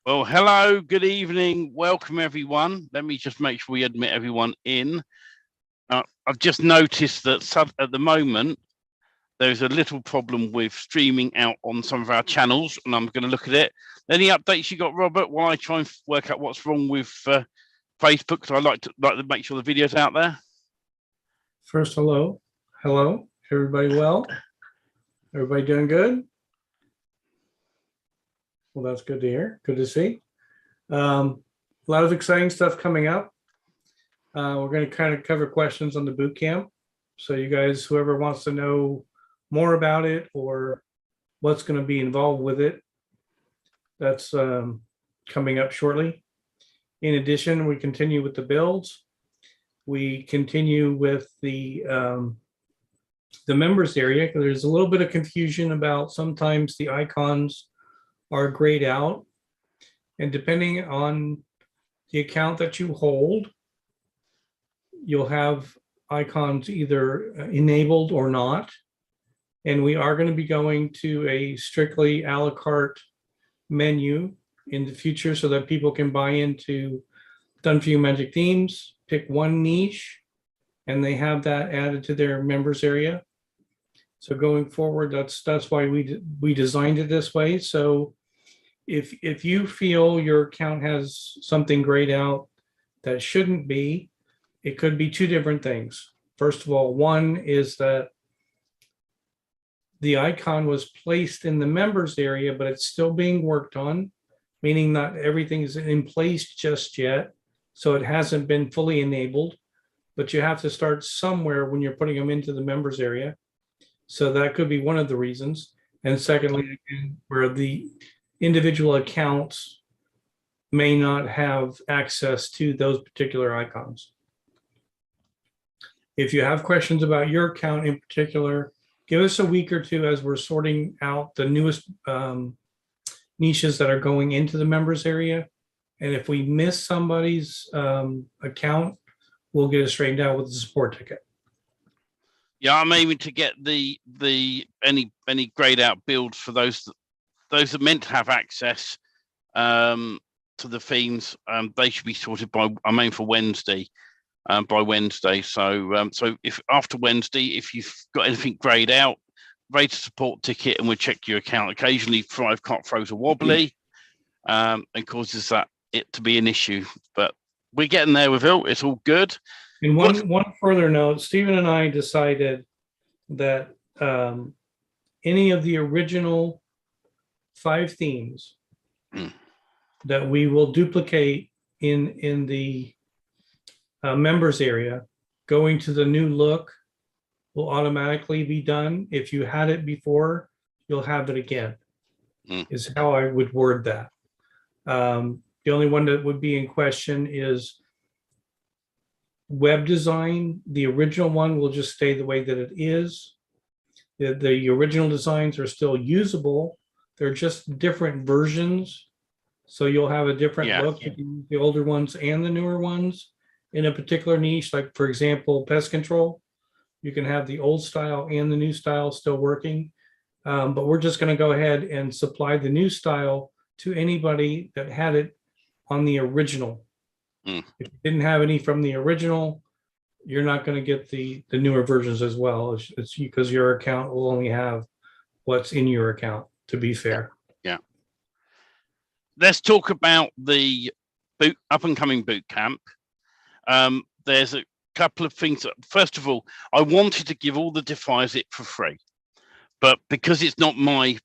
Well, hello, good evening, welcome everyone. Let me just make sure we admit everyone in. I've just noticed that at the moment, there's a little problem with streaming out on some of our channels, and I'm going to look at it. Any updates you got, Robert, while I try and work out what's wrong with Facebook? So I like to make sure the video's out there. First, hello. Everybody well? Everybody doing good? Well, that's good to hear. Good to see. A lot of exciting stuff coming up. We're going to kind of cover questions on the boot camp. So you guys, whoever wants to know more about it or what's going to be involved with it, that's coming up shortly. In addition, we continue with the builds. We continue with the members area. There's a little bit of confusion about sometimes the icons are grayed out, and depending on the account that you hold, you'll have icons either enabled or not. And we are going to be going to a strictly a la carte menu in the future so that people can buy into Done For You Magic Themes, pick one niche, and they have that added to their members area. So going forward, that's why we designed it this way. So if you feel your account has something grayed out that shouldn't be, it could be two different things. First of all, one is that the icon was placed in the members area, but it's still being worked on, meaning not everything is in place just yet. So it hasn't been fully enabled, but you have to start somewhere when you're putting them into the members area. So that could be one of the reasons. And secondly, where the individual accounts may not have access to those particular icons. If you have questions about your account in particular, give us a week or two as we're sorting out the newest niches that are going into the members area. And if we miss somebody's account, we'll get it straightened out with the support ticket. Yeah, I'm aiming to get any grayed out builds for those that meant to have access to the themes. They should be sorted by, I'm aiming for Wednesday, by Wednesday. So if after Wednesday, if you've got anything grayed out, raise a support ticket and we'll check your account. Occasionally Thrivecart throws a wobbly and causes it to be an issue, but we're getting there with it. It's all good. And one further note, Stephen and I decided that any of the original 5 themes that we will duplicate in the members area, going to the new look will automatically be done. If you had it before, you'll have it again, is how I would word that. The only one that would be in question is web design. The original one will just stay the way that it is. The original designs are still usable. They're just different versions. So you'll have a different look. You can use the older ones and the newer ones in a particular niche. Like, for example, pest control. You can have the old style and the new style still working. But we're just going to go ahead and supply the new style to anybody that had it on the original. If you didn't have any from the original, you're not going to get the newer versions as well. It's because your account will only have what's in your account, to be fair. Yeah. Let's talk about the up and coming boot camp. There's a couple of things. First of all, I wanted to give all the DFYs it for free, but because it's not my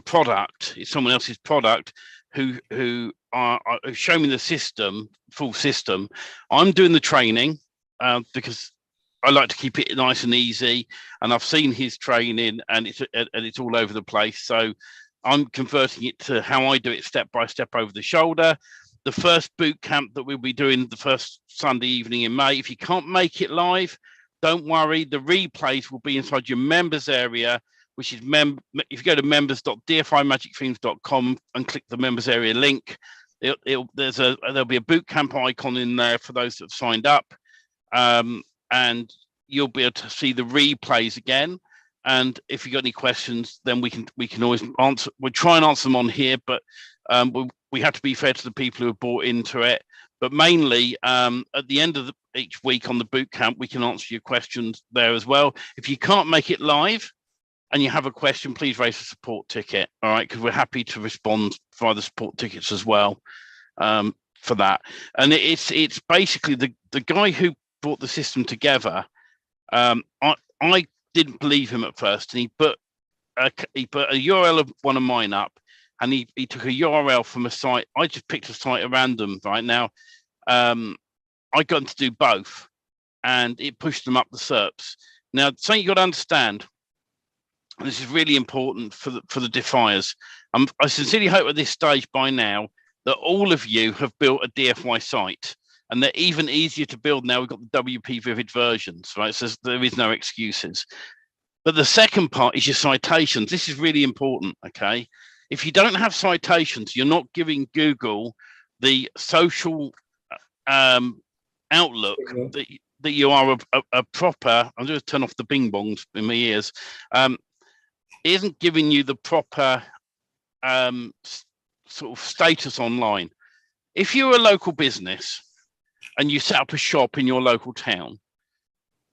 product, it's someone else's product who are showing me the full system. I'm doing the training because I like to keep it nice and easy, and I've seen his training and it's all over the place. So I'm converting it to how I do it step by step over the shoulder. The first boot camp that we'll be doing the first Sunday evening in May. If you can't make it live, don't worry. The replays will be inside your members area, which is if you go to members.dfymagicthemes.com and click the members area link, there'll be a boot camp icon in there for those that have signed up, and you'll be able to see the replays again. And if you've got any questions, then we can always answer. We'll try and answer them on here, but we have to be fair to the people who have bought into it. But mainly, at the end of each week on the boot camp, we can answer your questions there as well. If you can't make it live and you have a question, please raise a support ticket. All right, because we're happy to respond via the support tickets as well, for that. And it's basically the guy who brought the system together. I didn't believe him at first, and he put a URL of one of mine up, and he took a URL from a site. I just picked a site at random right now. I got him to do both, and it pushed them up the SERPs. Now, something you got to understand, and this is really important for the defiers. I sincerely hope at this stage by now that all of you have built a DFY site, and they're even easier to build now. We've got the WP Vivid versions, right? So there is no excuses. But the second part is your citations. This is really important, okay? If you don't have citations, you're not giving Google the social outlook that you are a proper, I'm going to turn off the bing bongs in my ears, isn't giving you the proper sort of status online. If you're a local business and you set up a shop in your local town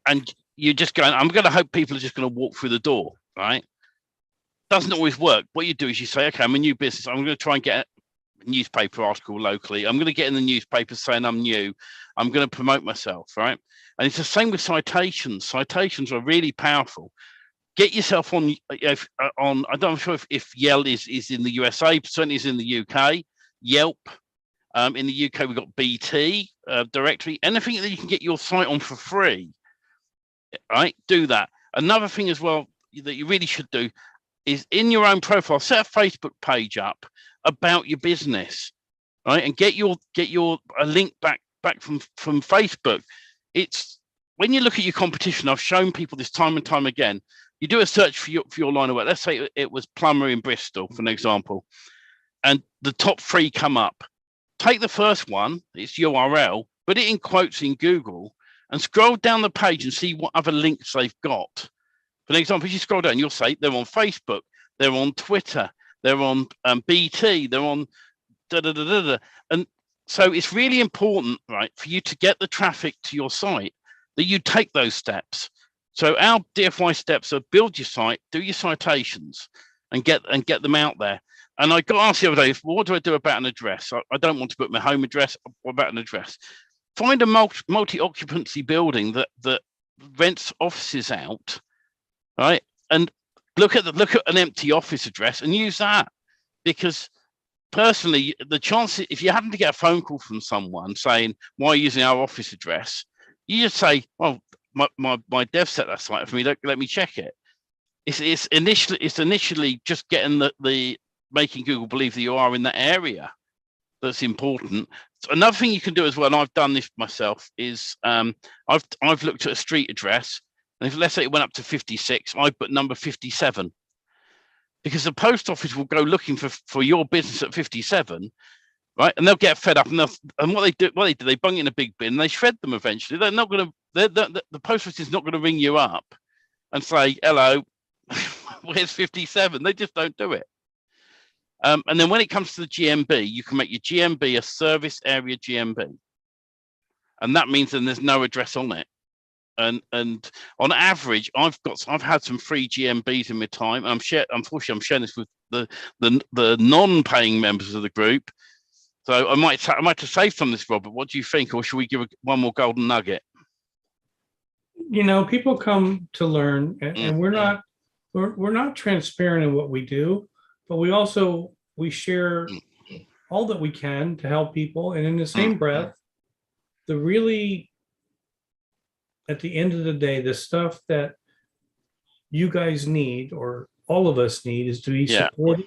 and you're just going, I'm going to hope people are just going to walk through the door, right? Doesn't always work. What you do is you say, okay, I'm a new business. I'm going to try and get a newspaper article locally. I'm going to get in the newspaper saying I'm new. I'm going to promote myself, right? And it's the same with citations. Citations are really powerful. Get yourself on. I'm not sure if Yelp is in the USA. Certainly is in the UK. Yelp. In the UK, we've got BT directory. Anything that you can get your site on for free, right? Do that. Another thing as well that you really should do is in your own profile, set a Facebook page up about your business, right? And get your a link back from Facebook. It's when you look at your competition. I've shown people this time and time again. You do a search for your line of work. Let's say it was plumber in Bristol, for an example, and the top 3 come up. Take the first one, its URL, put it in quotes in Google, and scroll down the page and see what other links they've got. For example, if you scroll down, you'll say they're on Facebook, they're on Twitter, they're on BT, they're on da-da-da-da-da. And so it's really important, right, for you to get the traffic to your site, that you take those steps. So our DFY steps are build your site, do your citations, and get them out there. And I got asked the other day, well, what do I do about an address? I don't want to put my home address. What about an address? Find a multi-occupancy building that rents offices out, right? And look at an empty office address and use that. Because personally, the chance, if you happen to get a phone call from someone saying, why are you using our office address? You just say, well, my dev set that site for me. Let me check it. It's initially just getting the making Google believe that you are in that area that's important. So another thing you can do as well, and I've done this myself, is I've looked at a street address, and if let's say it went up to 56, I put number 57, because the post office will go looking for your business at 57, right? And they'll get fed up, and what they do, they bung in a big bin, and they shred them eventually. They're not going to. The post office is not going to ring you up and say, hello, where's 57? They just don't do it. And then when it comes to the GMB, you can make your GMB a service area GMB. And that means then there's no address on it. And on average, I've had some free GMBs in my time. Unfortunately, I'm sharing this with the non-paying members of the group. So I might have to save some of this, Robert. What do you think? Or should we give one more golden nugget? People come to learn, and we're not transparent in what we do, but we share all that we can to help people. And in the same breath, at the end of the day, the stuff that you guys need, or all of us need, is to be supported,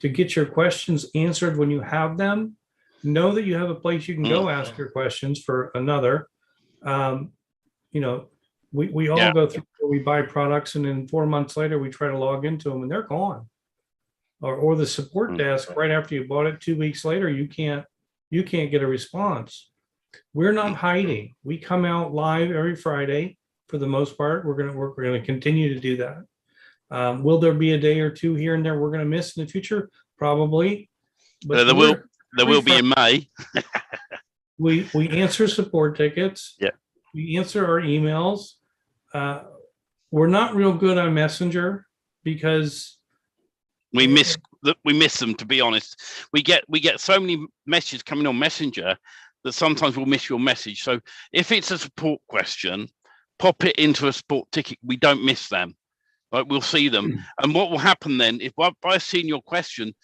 to get your questions answered when you have them. Know that you have a place you can go ask your questions for another. We all go through where we buy products, and then 4 months later we try to log into them and they're gone. Or the support desk right after you bought it, 2 weeks later, you can't get a response. We're not hiding. We come out live every Friday for the most part. We're going to continue to do that. Will there be a day or two here and there we're going to miss in the future? Probably. But there will be in May. We answer support tickets. Yeah. We answer our emails. We're not real good on Messenger because we miss them, to be honest. We get so many messages coming on Messenger that sometimes we'll miss your message. So if it's a support question, pop it into a support ticket. We don't miss them. Right, we'll see them. And what will happen then, if by seeing your question,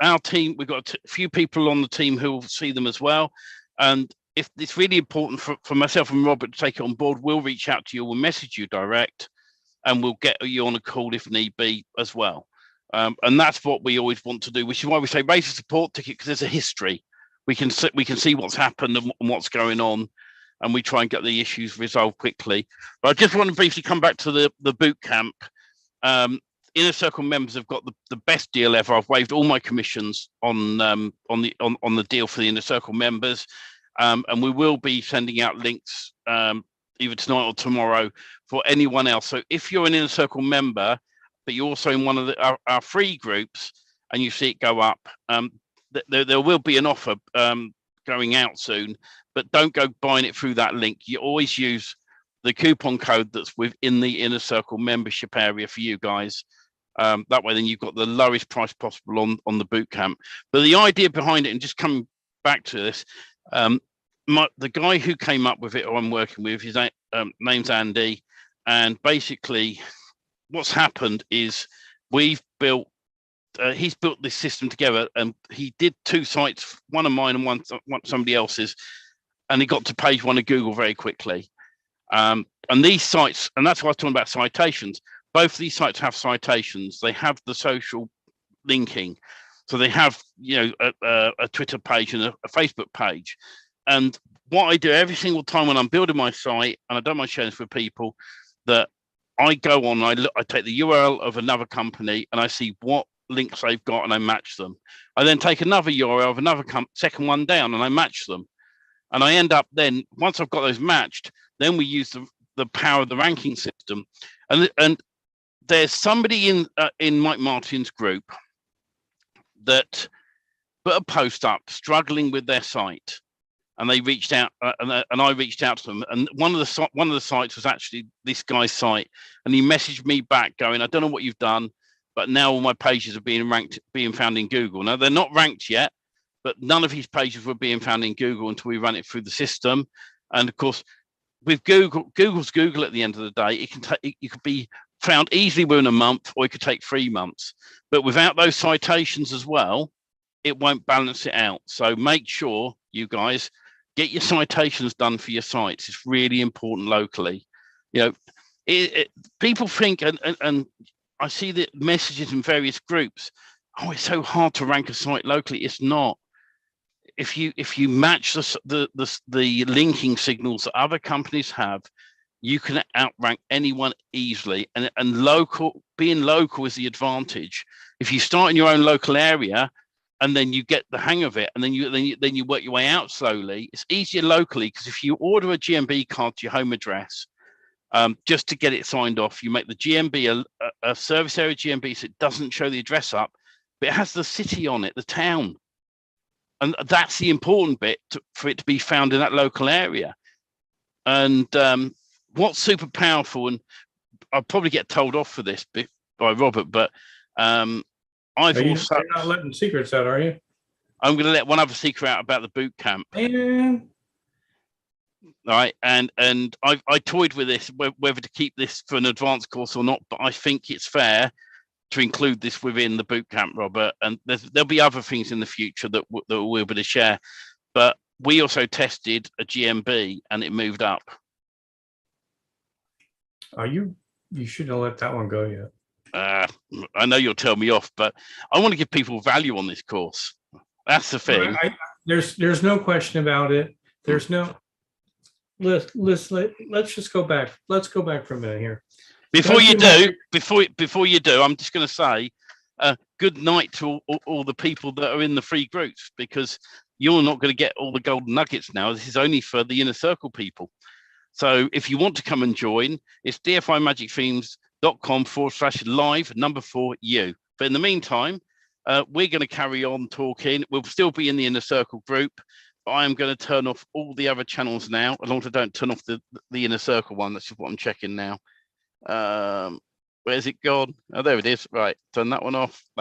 our team, we've got a few people on the team who will see them as well. And if it's really important for myself and Robert to take it on board, we'll reach out to you, we'll message you direct, and we'll get you on a call if need be as well. And that's what we always want to do, which is why we say raise a support ticket, because there's a history. We can see what's happened and what's going on, and we try and get the issues resolved quickly. But I just want to briefly come back to the boot camp. Inner Circle members have got the best deal ever. I've waived all my commissions on the deal for the Inner Circle members, and we will be sending out links either tonight or tomorrow for anyone else. So if you're an Inner Circle member, but you're also in one of our free groups, and you see it go up, there will be an offer going out soon, but don't go buying it through that link. You always use the coupon code that's within the Inner Circle membership area for you guys. That way, then you've got the lowest price possible on the boot camp. But the idea behind it, and just coming back to this, the guy who came up with it, or I'm working with, his name's Andy, and basically, what's happened is he's built this system together, and he did 2 sites, one of mine and one somebody else's, and he got to page 1 of Google very quickly. And these sites, and that's why I was talking about citations. Both of these sites have citations. They have the social linking, so they have a Twitter page and a Facebook page. And what I do every single time when I'm building my site, and I don't mind sharing this with people, that I go on, I take the URL of another company and I see what links they've got and I match them. I then take another URL of another second one down and I match them. And I end up then, once I've got those matched, then we use the power of the ranking system. And there's somebody in Mike Martin's group that put a post up struggling with their site, and they reached out, and I reached out to them. And one of the sites was actually this guy's site, and he messaged me back going, "I don't know what you've done, but now all my pages are being found in Google." Now they're not ranked yet, but none of his pages were being found in Google until we ran it through the system. And of course, with Google's Google at the end of the day, it could be found easily within a month, or it could take 3 months. But without those citations as well, it won't balance it out. So make sure you guys get your citations done for your sites. It's really important locally. People think, and I see the messages in various groups, oh, it's so hard to rank a site locally. It's not. If you match the linking signals that other companies have, you can outrank anyone easily. And being local is the advantage. If you start in your own local area, and then you get the hang of it, and then you work your way out slowly, it's easier locally, because if you order a GMB card to your home address, just to get it signed off, you make the GMB a service area GMB, so it doesn't show the address up, but it has the city on it, the town. And that's the important bit for it to be found in that local area. And what's super powerful, and I'll probably get told off for this by Robert, but you're not letting secrets out, are you? I'm going to let one other secret out about the boot camp. Man. All right, and I toyed with this, whether to keep this for an advanced course or not, but I think it's fair to include this within the boot camp, Robert. And there'll be other things in the future that we'll be able to share. But we also tested a GMB and it moved up. You shouldn't have let that one go yet. I know you'll tell me off, but I want to give people value on this course. That's the thing. There's no question about it. There's no. Let's just go back. Let's go back for a minute here. Before you do, I'm just going to say good night to all the people that are in the free groups, because you're not going to get all the golden nuggets now. This is only for the Inner Circle people. So if you want to come and join, it's dfymagicthemes.com/live 4U. But in the meantime, We're going to carry on talking. We'll still be in the Inner Circle group. I'm going to turn off all the other channels now, as long as I don't turn off the Inner Circle one. That's just what I'm checking now. Where's it gone? Oh, there it is. Right, turn that one off. That